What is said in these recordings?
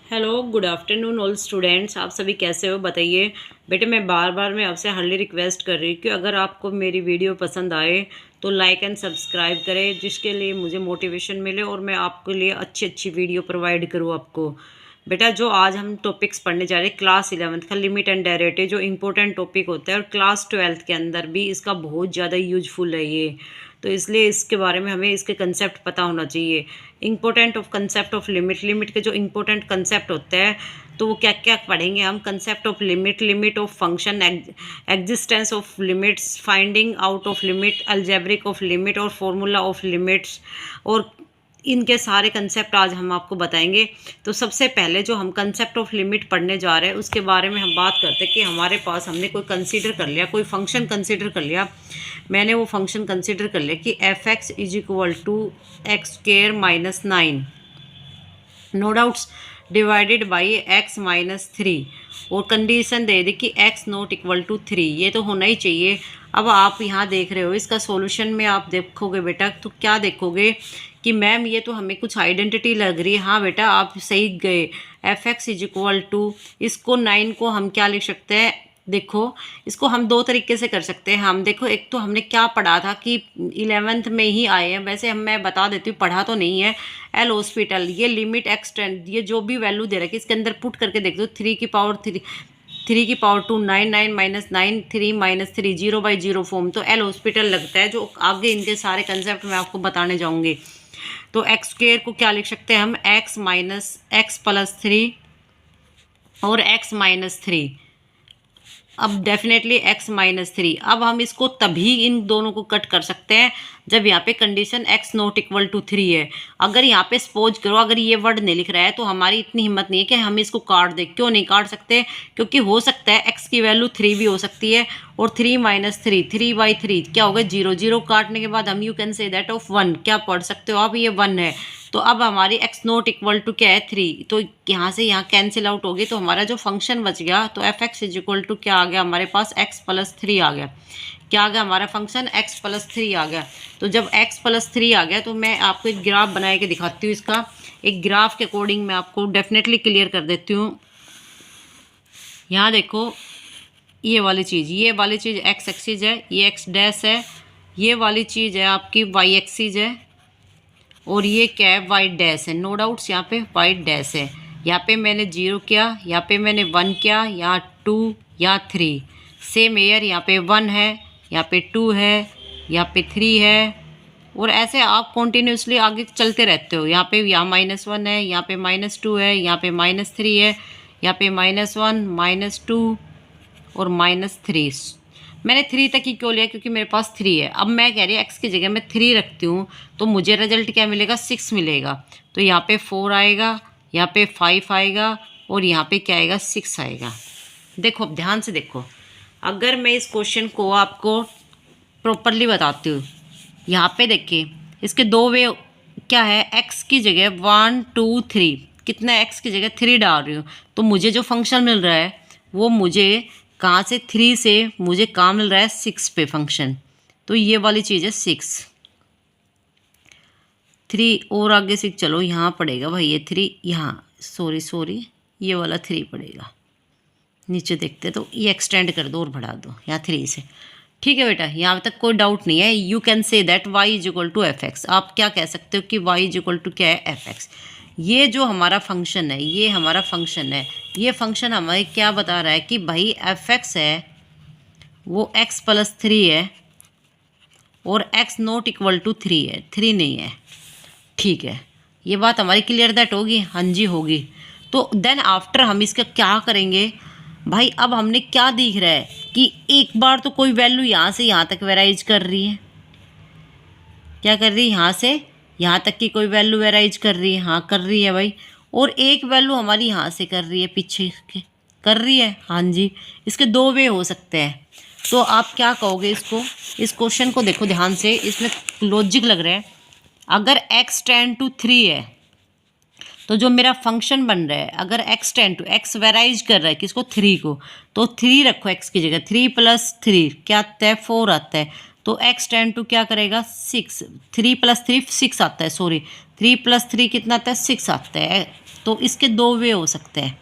Hello good afternoon all students. आप सभी कैसे हो बताइए। बेटे मैं आपसे हार्डली रिक्वेस्ट कर रही हूँ कि अगर आपको मेरी वीडियो पसंद आए तो लाइक एंड सब्सक्राइब करें, जिसके लिए मुझे मोटिवेशन मिले और मैं आपके लिए अच्छी अच्छी वीडियो प्रोवाइड करूँ आपको। बेटा जो आज हम टॉपिक्स पढ़ने जा रहे हैं क्लास 11th का लिमिट एंड डेरिवेटिव, जो इंपॉर्टेंट टॉपिक होता है और क्लास 12th के अंदर भी इसका बहुत ज़्यादा यूजफुल है ये, तो इसलिए इसके बारे में हमें इसके कंसेप्ट पता होना चाहिए। Important of concept of limit के जो इंपॉर्टेंट कंसेप्ट होते हैं तो वो क्या क्या पढ़ेंगे हम। Concept of limit, limit of function, existence of limits, finding out of limit, algebraic of limit और फॉर्मूला ऑफ लिमिट्स, और इनके सारे कंसेप्ट आज हम आपको बताएंगे। तो सबसे पहले जो हम कंसेप्ट ऑफ लिमिट पढ़ने जा रहे हैं उसके बारे में हम बात करते हैं कि हमारे पास हमने कोई कंसीडर कर लिया, कोई फंक्शन कंसीडर कर लिया। मैंने वो फंक्शन कंसीडर कर लिया कि f x is equal to x square minus 9 no doubts divided by x minus 3, और कंडीशन दे दी कि एक्स नॉट इक्वल टू 3, ये तो होना ही चाहिए। अब आप यहाँ देख रहे हो इसका सॉल्यूशन में आप देखोगे बेटा तो क्या देखोगे कि मैम ये तो हमें कुछ आइडेंटिटी लग रही है। हाँ बेटा आप सही गए। F x is equal to, इसको 9 को हम क्या लिख सकते हैं, देखो इसको हम दो तरीके से कर सकते हैं। हम देखो एक तो हमने क्या पढ़ा था कि 11th में ही आए हैं, वैसे मैं बता देती हूँ पढ़ा तो नहीं है। एल हॉस्पिटल, ये लिमिट एक्सटेंड, ये जो भी वैल्यू दे रखी है इसके अंदर पुट करके देख दो। 3 की पावर 2 9 9 माइनस 9 3 माइनस 3 0/0 फॉर्म, तो एल हॉस्पिटल लगता है। जो आगे इनके सारे कंसेप्ट मैं आपको बताने जाऊँगी। तो एक्स स्क्वेयर को क्या लिख सकते हैं हम, एक्स माइनस एक्स प्लस 3 और एक्स माइनस 3। अब डेफिनेटली x माइनस 3। अब हम इसको तभी इन दोनों को कट कर सकते हैं जब यहाँ पे condition x not equal to 3 है। अगर यहाँ पे सपोज करो अगर ये वर्ड नहीं लिख रहा है तो हमारी इतनी हिम्मत नहीं है कि हम इसको काट दें। क्यों नहीं काट सकते, क्योंकि हो सकता है x की वैल्यू 3 भी हो सकती है, और 3 माइनस 3 3/3 क्या होगा 0 0 काटने के बाद हम you can say that of 1, क्या पढ़ सकते हो आप, ये 1 है। तो अब हमारी x नॉट इक्वल टू क्या है 3, तो यहाँ से यहाँ कैंसिल आउट होगी, तो हमारा जो फंक्शन बच गया तो f x is equal to क्या आ गया हमारे पास, x प्लस 3 आ गया। क्या आ गया हमारा फंक्शन, x प्लस 3 आ गया। तो जब x प्लस 3 आ गया तो मैं आपको एक ग्राफ बना के दिखाती हूँ। इसका एक ग्राफ के अकॉर्डिंग मैं आपको डेफिनेटली क्लियर कर देती हूँ। यहाँ देखो ये वाली चीज़ x एक्सिस है, ये x डैश है, ये वाली चीज़ है आपकी y एक्सिस है, और ये क्या है वाई डैश है। नो डाउट्स यहाँ पे वाई डैश है। यहाँ पे मैंने 0 किया, यहाँ पे मैंने 1 किया, यहाँ 2, यहाँ 3। सेम एयर यहाँ पे 1 है, यहाँ पे 2 है, यहाँ पे 3 है, और ऐसे आप कॉन्टीन्यूसली आगे चलते रहते हो। यहाँ पे यहाँ -1 है, यहाँ पे -2 है, यहाँ पे -3 है, यहाँ पे -1 -2 और -3। मैंने 3 तक ही क्यों लिया, क्योंकि मेरे पास 3 है। अब मैं कह रही हूँ x की जगह मैं 3 रखती हूँ तो मुझे रिजल्ट क्या मिलेगा, 6 मिलेगा। तो यहाँ पे 4 आएगा, यहाँ पे 5 आएगा, और यहाँ पे क्या आएगा 6 आएगा। देखो अब ध्यान से देखो, अगर मैं इस क्वेश्चन को आपको प्रॉपरली बताती हूँ, यहाँ पे देखिए इसके दो वे क्या है, x की जगह 1 2 3, कितना x की जगह 3 डाल रही हूँ, तो मुझे जो फंक्शन मिल रहा है वो मुझे कहाँ से, 3 से मुझे कहाँ मिल रहा है 6 पे फंक्शन। तो ये वाली चीज़ है 6 3, और आगे से चलो यहाँ पड़ेगा भाई ये 3, यहाँ सॉरी ये वाला 3 पड़ेगा। नीचे देखते तो ये एक्सटेंड कर दो और बढ़ा दो यहाँ 3 से। ठीक है बेटा, यहाँ तक कोई डाउट नहीं है। You can say that y is equal to f x. आप क्या कह सकते हो कि y इज इक्वल टू क्या है, एफ एक्स। ये जो हमारा फंक्शन है, ये हमारा फंक्शन है, ये फंक्शन हमें क्या बता रहा है कि भाई एफ एक्स है वो x प्लस 3 है, और x नॉट इक्वल टू 3 है, 3 नहीं है। ठीक है, ये बात हमारी क्लियर दैट होगी, हाँ जी होगी। तो देन आफ्टर हम इसका क्या करेंगे भाई, अब हमने क्या दिख रहा है कि एक बार तो कोई वैल्यू यहाँ से यहाँ तक वेराइज कर रही है, क्या कर रही है, यहाँ से यहाँ तक की कोई वैल्यू वेराइज कर रही है, हाँ कर रही है भाई। और एक वैल्यू हमारी यहाँ से कर रही है, पीछे के कर रही है, हाँ जी। इसके दो वे हो सकते हैं। तो आप क्या कहोगे इसको, इस क्वेश्चन को देखो ध्यान से, इसमें लॉजिक लग रहा है। अगर x टेंड टू 3 है तो जो मेरा फंक्शन बन रहा है, अगर x tend to, x varies कर रहा है किसको, 3 को, तो 3 रखो x की जगह, 3 प्लस 3 क्या आता है 4 आता है। तो x टेंड टू क्या करेगा 6, 3 + 3 6 आता है, सॉरी 3 + 3 कितना आता है 6 आता है। तो इसके दो वे हो सकते हैं,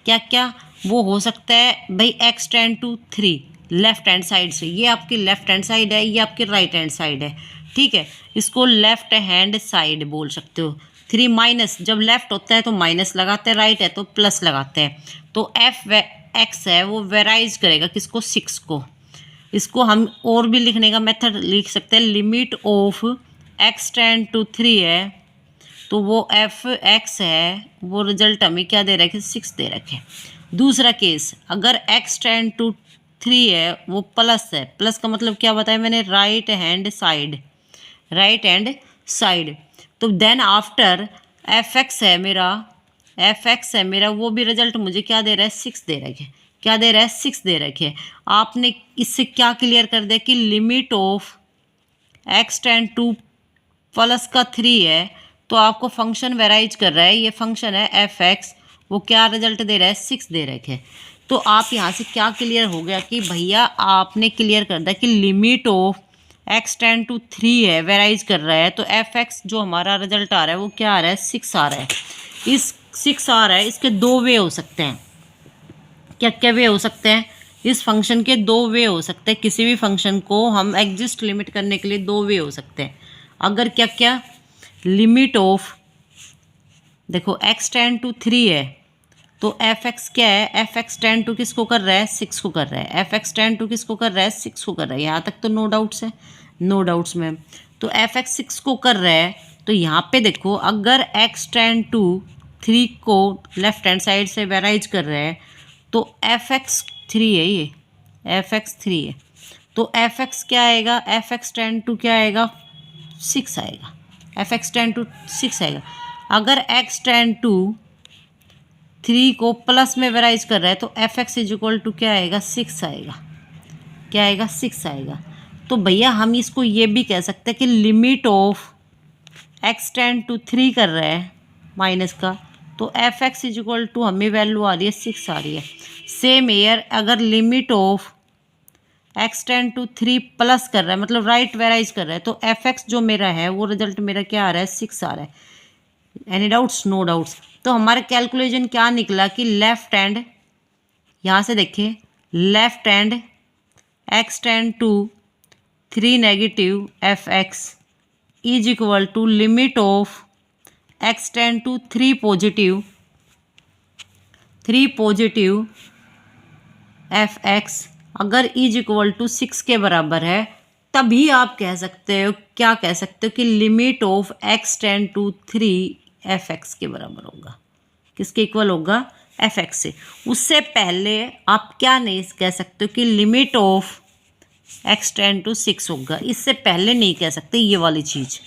क्या क्या वो हो सकता है भाई x tend to 3 left hand side से, ये आपकी लेफ्ट हैंड साइड है, ये आपकी राइट हैंड साइड है, ठीक है, इसको लेफ्ट हैंड साइड बोल सकते हो। 3 माइनस, जब लेफ्ट होता है तो माइनस लगाते हैं, राइट है तो प्लस लगाते हैं। तो x है वो वेराइज करेगा किसको 6 को। इसको हम और भी लिखने का मेथड लिख सकते हैं, limit of x tend to 3 है तो वो f(x) है वो रिजल्ट हमें क्या दे रखे 6 दे रखे। दूसरा केस, अगर x टेंड टू 3 है वो प्लस है, प्लस का मतलब क्या बताया मैंने right hand side, right hand side. तो देन आफ्टर f(x) है मेरा, f(x) है मेरा वो भी रिजल्ट मुझे क्या दे रहा है 6 दे रखे, क्या दे रहा है 6 दे रखे। आपने इससे क्या क्लियर कर दिया कि limit of x tend two plus का 3 है तो आपको फंक्शन वेराइज कर रहा है, ये फंक्शन है f(x), वो क्या रिजल्ट दे रहा है 6 दे रखे। तो आप यहाँ से क्या क्लियर हो गया कि भैया आपने क्लियर कर दिया कि limit of x tend to 3 है वेराइज कर रहा है, तो f(x) जो हमारा रिजल्ट आ रहा है वो क्या आ रहा है 6 आ रहा है। इस 6 आ रहा है, इसके दो वे हो सकते हैं, क्या क्या वे हो सकते हैं, इस फंक्शन के दो वे हो सकते हैं। किसी भी फंक्शन को हम एग्जिस्ट लिमिट करने के लिए दो वे हो सकते हैं। अगर क्या क्या लिमिट ऑफ, देखो x टेंड टू 3 है तो f(x) क्या है, f(x) टेंड टू किसको कर रहा है 6 को कर रहा है, f(x) टेंड टू किसको कर रहा है 6 को कर रहा है। यहाँ तक तो नो डाउट्स है, नो डाउट्स में। तो f(x) 6 को कर रहा है तो यहाँ पे देखो अगर x टेंड टू 3 को लेफ्ट हैंड साइड से वेराइज कर रहा है तो f(x) 3 है, ये f(x) 3 है तो f(x) क्या आएगा, f(x) टेंड टू क्या आएगा 6 आएगा, f(x) टेंड टू 6 आएगा। अगर x टेंड टू 3 को प्लस में वेराइज कर रहा है तो f(x) इक्वल टू क्या आएगा 6 आएगा, क्या आएगा 6 आएगा। तो भैया हम इसको ये भी कह सकते हैं कि limit of x tend to 3 कर रहा है माइनस का, तो f(x) इक्वल टू हमें वैल्यू आ रही है 6 आ रही है। सेम एयर अगर limit of x tend to 3 plus कर रहा है मतलब राइट वेराइज कर रहा है तो f(x) जो मेरा है वो रिजल्ट मेरा क्या आ रहा है 6 आ रहा है। Any doubts, no doubts. तो हमारा कैलकुलेशन क्या निकला कि लेफ्ट हैंड, यहाँ से देखिए left hand x tend to 3 negative f(x) is equal to limit of x tend to 3 positive f(x) अगर इज इक्वल टू 6 के बराबर है तभी आप कह सकते हो, क्या कह सकते हो कि limit of x tend to 3 f(x) के बराबर होगा। किसके इक्वल होगा f(x) से। उससे पहले आप क्या नहीं कह सकते हो कि limit of x tend to 6 होगा, इससे पहले नहीं कह सकते ये वाली चीज़।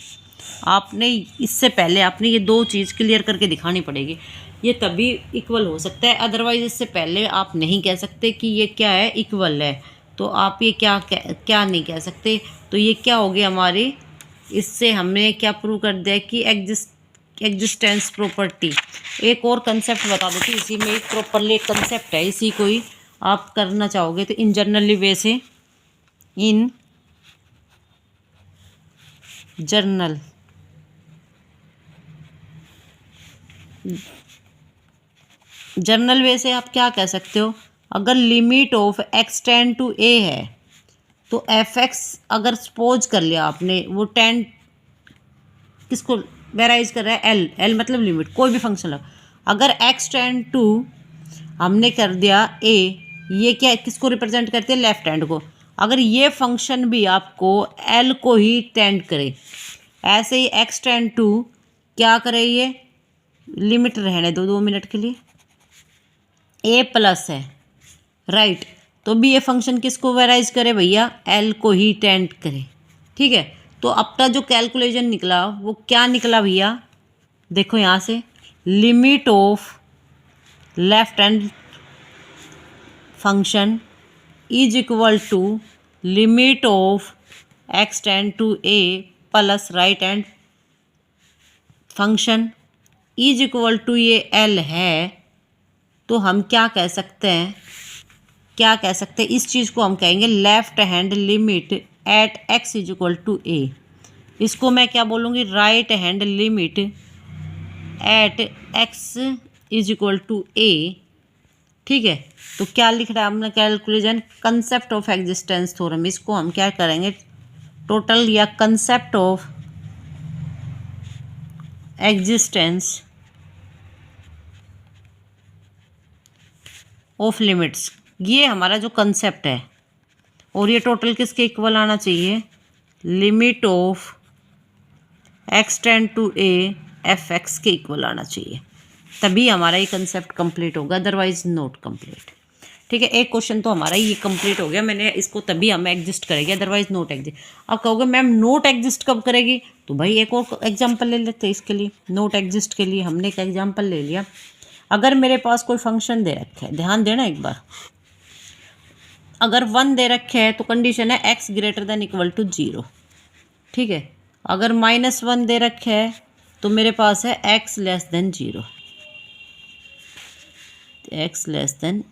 आपने इससे पहले आपने ये दो चीज़ क्लियर करके दिखानी पड़ेगी, ये तभी इक्वल हो सकता है, अदरवाइज इससे पहले आप नहीं कह सकते कि ये क्या है इक्वल है। तो आप ये क्या नहीं कह सकते। तो ये क्या हो गया हमारी, इससे हमने क्या प्रूव कर दिया कि एग्जिस्टेंस प्रॉपर्टी। एक और कंसेप्ट बता देती इसी में, एक प्रॉपरली एक कंसेप्ट है, इसी को ही आप करना चाहोगे तो इन जनरली वे से, इन जर्नल वे से आप क्या कह सकते हो, अगर limit of x tend to a है तो f(x) अगर सपोज कर लिया आपने वो 10 किसको वेराइज कर रहा है l मतलब लिमिट, कोई भी फंक्शन लगा। अगर x टेंड टू हमने कर दिया a, ये क्या किसको रिप्रेजेंट करती है लेफ्ट हैंड को। अगर ये फंक्शन भी आपको l को ही टेंड करे, ऐसे ही x टेंड टू क्या करे, ये लिमिट रहने दो 2 मिनट के लिए, a प्लस है राइट, तो भी ये फंक्शन किसको वेराइज करे भैया l को ही टेंड करे, ठीक है। तो आपका जो कैलकुलेशन निकला वो क्या निकला भैया, देखो यहाँ से limit of left hand function is equal to limit of x tend to a plus right hand function is equal to ये l है। तो हम क्या कह सकते हैं, क्या कह सकते हैं, इस चीज़ को हम कहेंगे left hand limit at x is equal to a. इसको मैं क्या बोलूँगी, right hand limit at x is equal to a. ठीक है, तो क्या लिख रहा है हमने calculation, concept of existence theorem. इसको हम क्या करेंगे, टोटल या concept of existence of limits, ये हमारा जो कंसेप्ट है। और ये टोटल किसके इक्वल आना चाहिए, limit of x tend to a f x के इक्वल आना चाहिए, तभी हमारा ये कंसेप्ट कंप्लीट होगा, अदरवाइज नॉट कंप्लीट। ठीक है, एक क्वेश्चन तो हमारा ये कंप्लीट हो गया, मैंने इसको तभी हम एग्जिस्ट करेंगे, अदरवाइज नोट एग्जिस्ट। अब कहोगे मैम नोट एग्जिस्ट कब करेगी, तो भाई एक और एग्जांपल ले लेते हैं इसके लिए। नोट एग्जिस्ट के लिए हमने एक एग्जांपल ले लिया। अगर मेरे पास कोई फंक्शन दे रखे है, ध्यान देना एक बार, अगर 1 दे रखे है तो कंडीशन है x greater than equal to 0। ठीक है, अगर -1 दे रखे है तो मेरे पास है x less than 0, x less than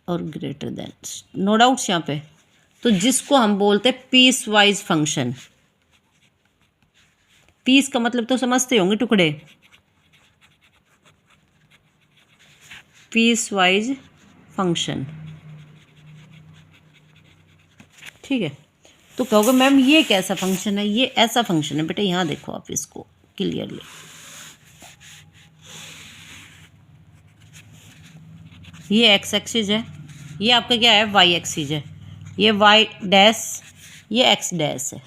और ग्रेटर देन, नो डाउट्स यहाँ पे। तो जिसको हम बोलते हैं पीस वाइज फंक्शन, पीस का मतलब तो समझते होंगे टुकड़े, पीस वाइज फंक्शन। ठीक है, तो कहोगे मैम ये कैसा फंक्शन है, ये ऐसा फंक्शन है बेटा, यहाँ देखो आप इसको क्लियरली। ये एक्स एक्सिस है, ये आपका क्या है वाई एक्सिस है, ये वाई डैश, ये एक्स डैश है,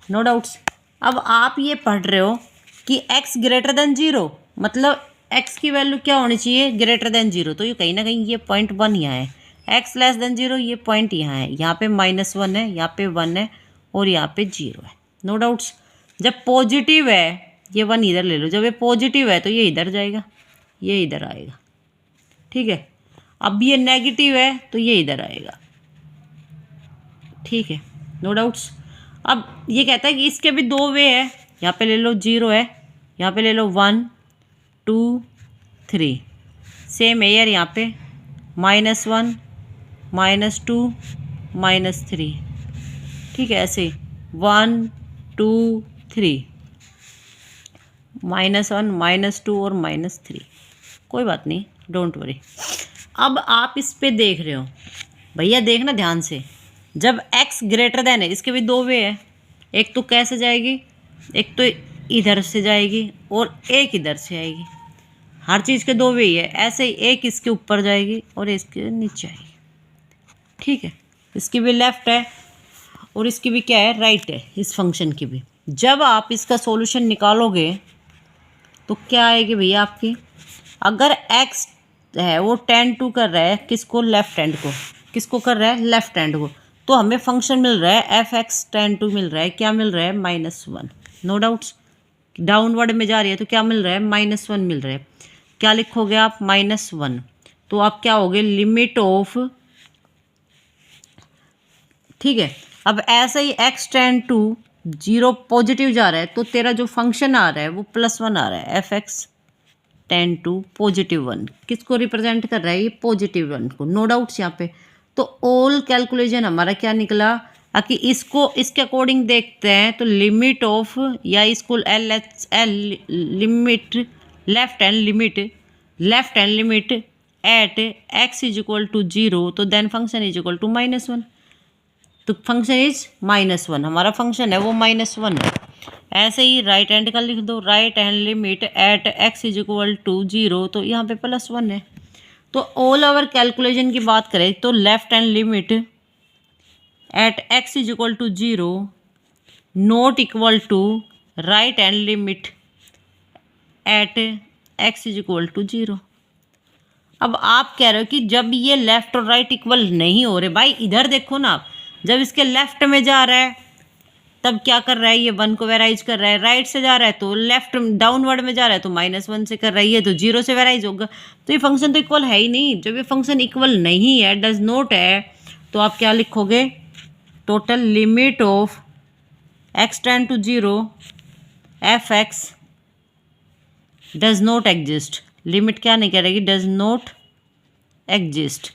नो डाउट्स। अब आप ये पढ़ रहे हो कि x ग्रेटर देन 0, मतलब x की वैल्यू क्या होनी चाहिए, ग्रेटर देन 0। तो ये कहीं ना कहीं ये पॉइंट 1 यहाँ है, x लेस देन 0 ये पॉइंट यहाँ है, यहाँ पे -1 है, यहाँ पे 1 है और यहाँ पे 0 है, नो डाउट्स। जब पॉजिटिव है, ये 1 इधर ले लो, जब ये पॉजिटिव है तो ये इधर जाएगा, ये इधर आएगा। ठीक है, अब ये नेगेटिव है तो ये इधर आएगा। ठीक है, नो डाउट्स। अब ये कहता है कि इसके भी 2 वे है, यहाँ पे ले लो 0 है, यहाँ पे ले लो 1 2 3, सेम है यार, यहाँ पे -1 -2 -3। ठीक है, ऐसे 1 2 3, -1 -2 और -3, कोई बात नहीं, डोंट वरी। अब आप इस पे देख रहे हो भैया, देखना ध्यान से, जब x ग्रेटर देन है, इसके भी 2 वे है, एक तो कैसे जाएगी, एक तो इधर से जाएगी और एक इधर से आएगी, हर चीज़ के 2 वे ही है। ऐसे ही एक इसके ऊपर जाएगी और इसके नीचे आएगी। ठीक है, इसकी भी लेफ्ट है और इसकी भी क्या है, राइट है, इस फंक्शन की भी। जब आप इसका सॉल्यूशन निकालोगे तो क्या आएगी भैया आपकी, अगर x है वो टेंड टू कर रहा है किसको, लेफ्ट हैंड को, किसको कर रहा है, लेफ्ट हैंड को, तो हमें फंक्शन मिल रहा है एफ एक्स टेंड टू मिल रहा है, क्या मिल रहा है, -1, नो डाउट्स। डाउनवर्ड में जा रही है तो क्या मिल रहा है, -1 मिल रहा है। क्या लिखोगे आप, -1, तो आप क्या होगे, लिमिट ऑफ। ठीक है, अब ऐसे ही x टेंड टू 0 पॉजिटिव जा रहा है तो तेरा जो फंक्शन आ रहा है वो +1 आ रहा है, एफ एक्स टेंड टू +1, किसको रिप्रेजेंट कर रहा है, ये +1 को, नो डाउट्स यहाँ पे। तो ऑल कैलकुलेशन हमारा क्या निकला, कि इसको इसके अकॉर्डिंग देखते हैं तो लिमिट ऑफ, या इसको l limit, left hand limit at x is equal to 0, तो then function is equal to -1, तो फंक्शन इज -1, हमारा फंक्शन है वो -1 है। ऐसे ही राइट हैंड का लिख दो, right hand limit at x is equal to 0, तो यहाँ पे +1 है। तो ऑल ओवर कैलकुलेशन की बात करें तो left hand limit at x is equal to 0 not equal to right hand limit at x is equal to 0। अब आप कह रहे हो कि जब ये लेफ्ट और राइट इक्वल नहीं हो रहे, भाई इधर देखो ना आप, जब इसके लेफ्ट में जा रहा है तब क्या कर रहा है, ये 1 को वेराइज कर रहा है, राइट से जा रहा है तो लेफ्ट डाउनवर्ड में जा रहा है तो -1 से कर रहा है, ये तो 0 से वेराइज होगा, तो ये फंक्शन तो इक्वल है ही नहीं। जब ये फंक्शन इक्वल नहीं है, डज नॉट है, तो आप क्या लिखोगे, total limit of x tend to 0 f x does not exist, limit क्या नहीं करेगी, डज नॉट एग्जिस्ट,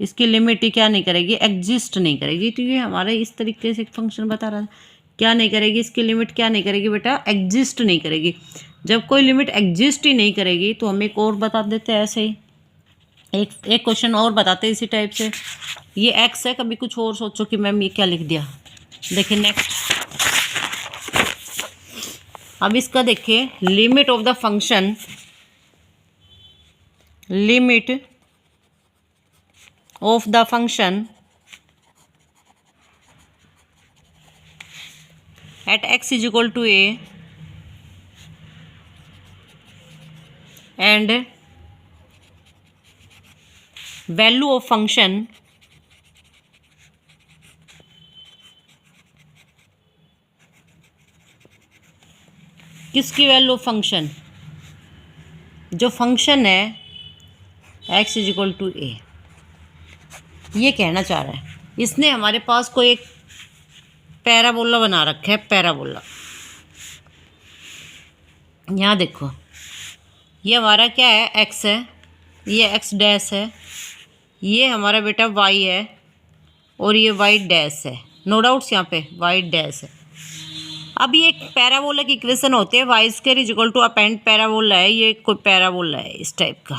इसकी लिमिट ही क्या नहीं करेगी, एग्जिस्ट नहीं करेगी। तो ये हमारा इस तरीके से फंक्शन बता रहा है, क्या नहीं करेगी, इसकी लिमिट क्या नहीं करेगी बेटा, एग्जिस्ट नहीं करेगी। जब कोई लिमिट एग्जिस्ट ही नहीं करेगी तो हम एक और बता देते हैं ऐसे ही, एक क्वेश्चन और बताते हैं इसी टाइप से। ये एक्स है, कभी कुछ और सोचो कि मैम ये क्या लिख दिया। देखिए नेक्स्ट, अब इसका देखिए limit of the function, limit of the function at x is equal to a and value of function किसकी वैल्यू ऑफ फंक्शन, जो फंक्शन है x is equal to a, ये कहना चाह रहा है। इसने हमारे पास कोई एक पैराबोला बना रखा है, पैराबोला। यहाँ देखो ये हमारा क्या है, x है, ये x डैश है, ये हमारा बेटा y है और ये y डैश है। नो डाउट्स यहाँ पे y डैश है। अब ये एक पैराबोला की इक्वेशन होती है, y square is equal to अपेंड पैराबोला है, ये कोई पैराबोला है इस टाइप का,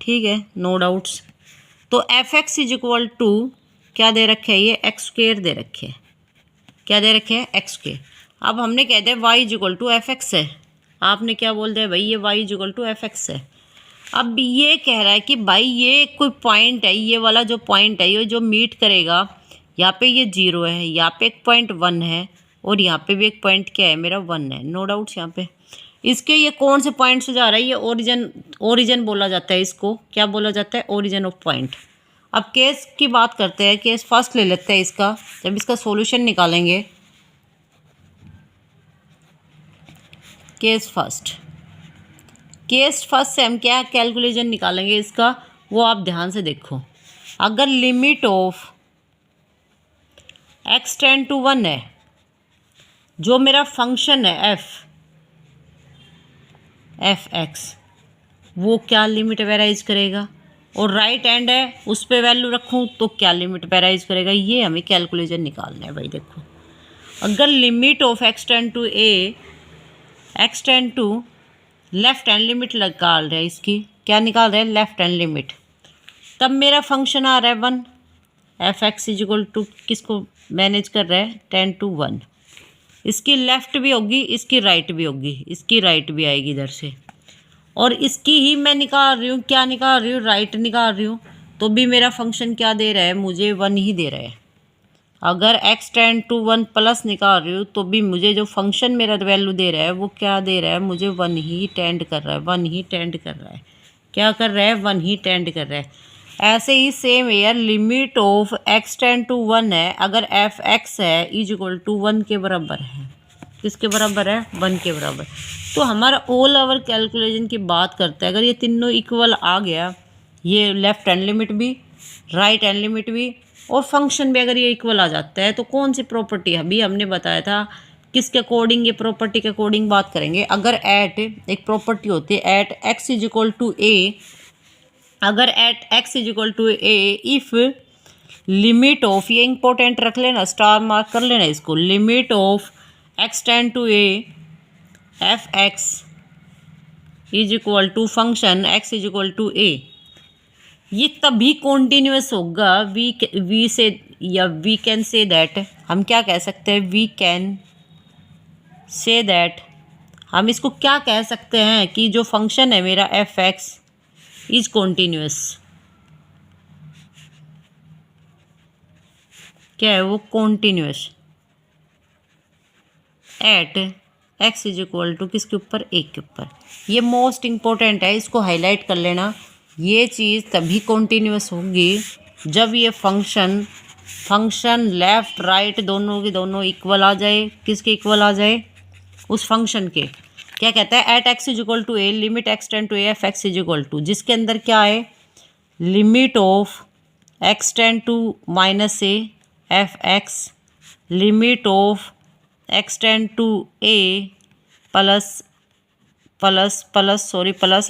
ठीक है, नो डाउट्स। तो f x is equal to क्या दे रखे है, ये एक्स स्क्वायर दे रखे है, क्या दे रखे हैं, एक्स स्क्वायर। अब हमने कह दिया y is equal to f x है, आपने क्या बोल दिया भाई, ये y is equal to f x है। अब ये कह रहा है कि भाई ये कोई पॉइंट है, ये वाला जो पॉइंट है ये जो मीट करेगा, यहाँ पे ये 0 है, यहाँ पे एक पॉइंट 1 है और यहाँ पे भी एक पॉइंट क्या है मेरा 1 है, नो डाउट्स। यहाँ पे इसके ये कौन से पॉइंट से जा रहा है, ये ओरिजिन बोला जाता है, इसको क्या बोला जाता है, ओरिजिन ऑफ पॉइंट। अब केस की बात करते हैं, केस फर्स्ट ले लेते हैं इसका, जब इसका सॉल्यूशन निकालेंगे, केस फर्स्ट से हम क्या कैलकुलेशन निकालेंगे इसका, वो आप ध्यान से देखो। अगर limit of x tend to 1 है, जो मेरा फंक्शन है एफ एक्स, वो क्या लिमिट वेराइज करेगा, और राइट हैंड है उस पर वैल्यू रखूँ तो क्या लिमिट वेराइज करेगा, ये हमें कैलकुलेशन निकालना है भाई। देखो अगर limit of x tend to a, x tend to left hand limit निकाल रहे हैं, इसकी क्या निकाल रहे हैं, लेफ्ट हैंड लिमिट, तब मेरा फंक्शन आ रहा है 1, f x is equal to किसको मैनेज कर रहा है, टेंड टू 1। इसकी लेफ़्ट भी होगी, इसकी राइट भी होगी, इसकी राइट भी आएगी इधर से, और इसकी ही मैं निकाल रही हूँ, क्या निकाल रही हूँ, राइट निकाल रही हूँ, तो भी मेरा फंक्शन क्या दे रहा है, मुझे 1 ही दे रहा है। अगर x टेंड टू 1 प्लस निकाल रही हूँ तो भी मुझे जो फंक्शन मेरा वैल्यू दे रहा है वो क्या दे रहा है, मुझे 1 ही टेंड कर रहा है, 1 ही टेंड कर रहा है, क्या कर रहा है, 1 ही टेंड कर रहा है। ऐसे ही same air limit of x tend to 1 है, अगर एफ एक्स है इज इक्वल टू 1 के बराबर है, किसके बराबर है, 1 के बराबर। तो हमारा ऑल ओवर कैलकुलेशन की बात करते हैं, अगर ये तीनों इक्वल आ गया, ये लेफ्ट हैंड लिमिट भी, राइट हैंड लिमिट भी और फंक्शन भी अगर ये इक्वल आ जाता है, तो कौन सी प्रॉपर्टी अभी हमने बताया था, किसके अकॉर्डिंग, ये प्रॉपर्टी के अकॉर्डिंग बात करेंगे। अगर एट एक प्रॉपर्टी होती है at x is equal to a, अगर at x is equal to a if limit of, ये इंपॉर्टेंट रख लेना, स्टार मार्क कर लेना इसको, limit of x tend to a f x is equal to function x is equal to a, ये तभी continuous होगा। वी से या वी कैन से दैट, हम क्या कह सकते हैं, वी कैन से दैट, हम इसको क्या कह सकते हैं कि जो फंक्शन है मेरा एफ एक्स इज कॉन्टीन्यूस, क्या है वो, continuous at x is equal to किसके ऊपर, एक के ऊपर। ये मोस्ट इम्पोर्टेंट है, इसको हाईलाइट कर लेना। ये चीज़ तभी कॉन्टीन्यूस होगी जब ये फंक्शन लेफ़्ट राइट दोनों की दोनों इक्वल आ जाए, किसके इक्वल आ जाए, उस फंक्शन के। क्या कहता है, at x is equal to a limit x tend to a f x is equal to, जिसके अंदर क्या है, limit of x tend to minus a f x, limit of x tend to a plus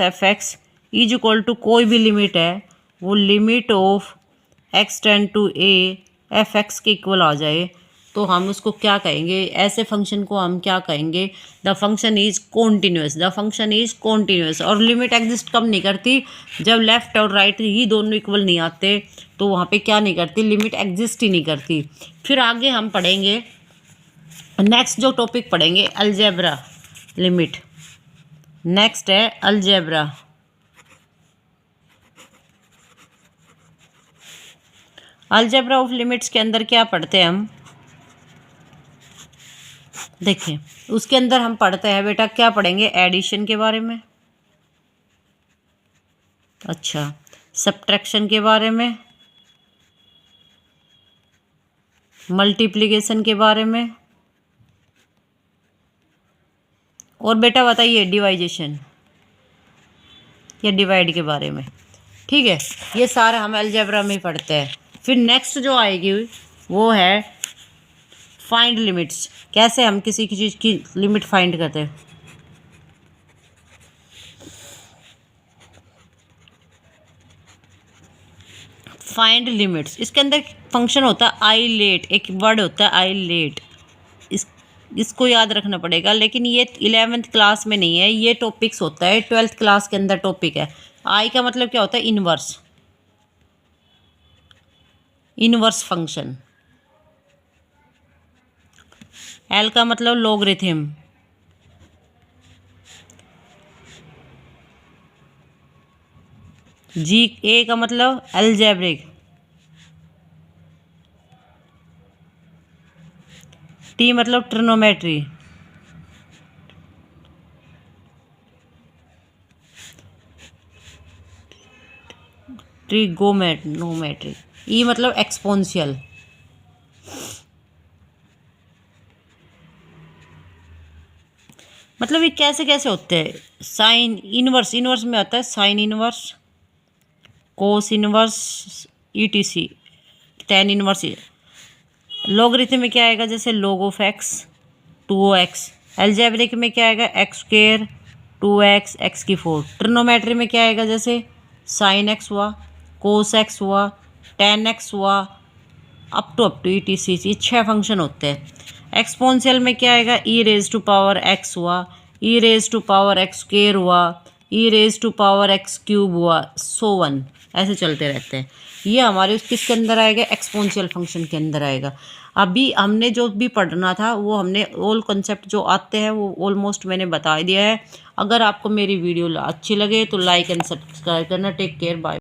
f x is equal to कोई भी limit है, वो limit of x tend to a f x के equal आ जाए तो हम उसको क्या कहेंगे, ऐसे फंक्शन को हम क्या कहेंगे, the function is continuous, the function is continuous. और लिमिट एग्जिस्ट कब नहीं करती, जब लेफ्ट और राइट ही दोनों इक्वल नहीं आते तो वहाँ पे क्या नहीं करती, लिमिट एग्जिस्ट ही नहीं करती। फिर आगे हम पढ़ेंगे, नेक्स्ट जो टॉपिक पढ़ेंगे अलजेब्रा लिमिट, नेक्स्ट है अलजेब्रा। अलजेब्रा ऑफ लिमिट्स के अंदर क्या पढ़ते हैं हम, देखिए उसके अंदर हम पढ़ते हैं बेटा, क्या पढ़ेंगे, एडिशन के बारे में, अच्छा सब्ट्रैक्शन के बारे में, मल्टीप्लिकेशन के बारे में, और बेटा बताइए डिवाइजेशन या डिवाइड के बारे में। ठीक है, ये सारा हम अलजेब्रा में पढ़ते हैं। फिर नेक्स्ट जो आएगी वो है फाइंड लिमिट्स, कैसे हम किसी की चीज़ की लिमिट फाइंड करते हैं। फाइंड लिमिट्स, इसके अंदर फंक्शन होता है आई लेट, एक वर्ड होता है आई लेट, इसको याद रखना पड़ेगा। लेकिन ये 11th क्लास में नहीं है, ये टॉपिक्स होता है 12th क्लास के अंदर टॉपिक है। आई का मतलब क्या होता है, इनवर्स, इनवर्स फंक्शन। एल का मतलब लॉगरिथम, जी ए का मतलब अलजेब्रिक, टी मतलब ट्रिग्नोमेट्री, ट्रिगोनोमेट्री, ई मतलब एक्सपोनेंशियल। मतलब ये कैसे कैसे होते हैं, साइन इनवर्स, इनवर्स में आता है sine inverse, cos inverse, etc, tan inverse. Logarithm में क्या आएगा, जैसे log of x 2x। Algebraic में क्या आएगा, एक्स स्क्वायर 2x x की 4। ट्रिग्नोमेट्री में क्या आएगा, जैसे साइन x हुआ, कोस x हुआ, टेन x हुआ, अप टू ETC। 6 फंक्शन होते हैं। एक्सपोनेंशियल में क्या आएगा, e raise to power x हुआ, e raise to power x square हुआ, e raise to power x cube हुआ, सो वन, ऐसे चलते रहते हैं। ये हमारे किसके अंदर आएगा, एक्सपोनेंशियल फंक्शन के अंदर आएगा। अभी हमने जो भी पढ़ना था वो हमने ऑल कॉन्सेप्ट जो आते हैं वो ऑलमोस्ट मैंने बता दिया है। अगर आपको मेरी वीडियो अच्छी लगे तो लाइक एंड सब्सक्राइब करना। Take care, bye.